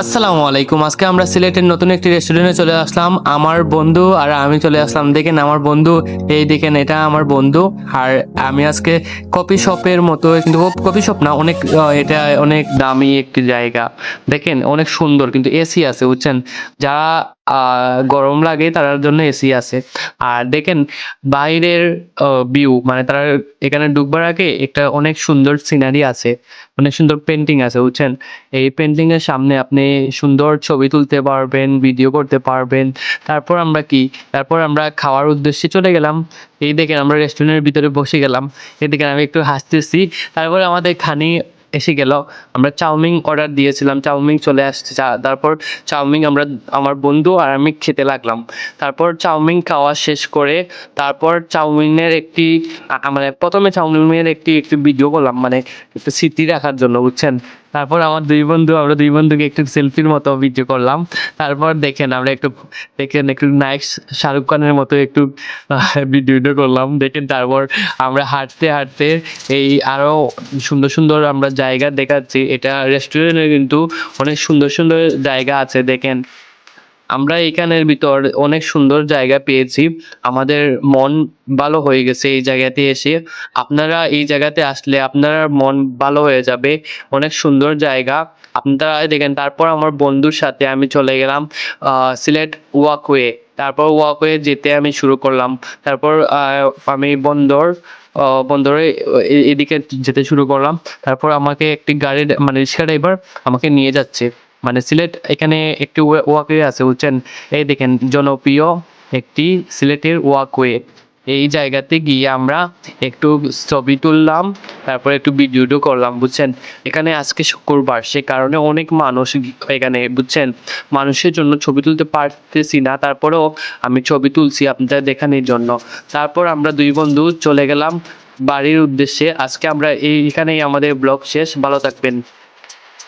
আসসালামু আলাইকুম। আজকে আমরা সিলেটের নতুন একটি রেস্টুরেন্টে চলে আসলাম। আমার বন্ধু আর আমি চলে আসলাম। দেখেন আমার বন্ধু, এই দেখেন এটা আমার বন্ধু। আর আমি আজকে কফি শপের মতো, কিন্তু কফি শপ না, অনেক এটা অনেক দামি একটি জায়গা। দেখেন অনেক সুন্দর, কিন্তু এসি আছে বুঝছেন। যারা গরম লাগে তার জন্য এসি আছে। আর দেখেন বাইরের ভিউ, মানে তারা এখানে ঢুকবার আগে একটা অনেক সুন্দর সিনারি আছে, অনেক সুন্দর পেন্টিং আছে বুঝছেন। এই পেন্টিং এর সামনে আপনি সুন্দর ছবি তুলতে পারবেন, ভিডিও করতে পারবেন। তারপর আমরা খাওয়ার উদ্দেশ্যে চলে গেলাম। এই দেখেন আমরা রেস্টুরেন্টের ভিতরে বসে গেলাম। এদিকে আমি একটু হাসতেছি। তারপরে আমাদের খানি এসে গেল। আমরা চাউমিন অর্ডার দিয়েছিলাম, চাউমিন চলে আসছে। তারপর চাউমিন আমার বন্ধু আর আমি খেতে লাগলাম। তারপর চাউমিন খাওয়া শেষ করে তারপর চাউমিনের একটি মানে প্রথমে চাউমিনের একটি ভিডিও করলাম, মানে একটু স্মৃতি রাখার জন্য বুঝছেন। তারপর আমরা দুই বন্ধুকে একটু সেলফির মতো ভিডিও করলাম। তারপর একটু নায়ক শাহরুখ খানের মতো একটু ভিডিও করলাম দেখেন। তারপর আমরা হাঁটতে হাঁটতে এই আরো সুন্দর সুন্দর আমরা জায়গা দেখাচ্ছি। এটা রেস্টুরেন্টে কিন্তু অনেক সুন্দর সুন্দর জায়গা আছে দেখেন। আমরা এখানের ভিতর অনেক সুন্দর জায়গা পেয়েছি। আমাদের মন ভালো হয়ে গেছে এই জায়গাতে এসে। আপনারা এই জায়গাতে আসলে আপনার মন ভালো হয়ে যাবে। অনেক সুন্দর জায়গা। আপনারা দেখেন। তারপর আমার বন্ধুর সাথে আমি চলে গেলাম সিলেট ওয়াকওয়ে। তারপর ওয়াকওয়ে যেতে আমি শুরু করলাম। তারপর আমি বন্দরে এদিকে যেতে শুরু করলাম। তারপর আমাকে একটি গাড়ির মানে রিক্সা ড্রাইভার আমাকে নিয়ে যাচ্ছে। মানে সিলেট এখানে একটি ওয়াকওয়ে আছে বুঝছেন। এই দেখেন জনপ্রিয় একটি সিলেটের ওয়াকওয়ে। এই জায়গাতে গিয়ে আমরা একটু ছবি তুললাম, তারপরে একটু ভিডিও করলাম বুঝছেন। এখানে আজকে শুক্রবার, সে কারণে অনেক মানুষ এখানে বুঝছেন। মানুষের জন্য ছবি তুলতে পারতেছি না, তারপরেও আমি ছবি তুলছি আপনাদের দেখানোর জন্য। তারপর আমরা দুই বন্ধু চলে গেলাম বাড়ির উদ্দেশ্যে। আজকে আমরা এইখানেই আমাদের ব্লগ শেষ। ভালো থাকবেন।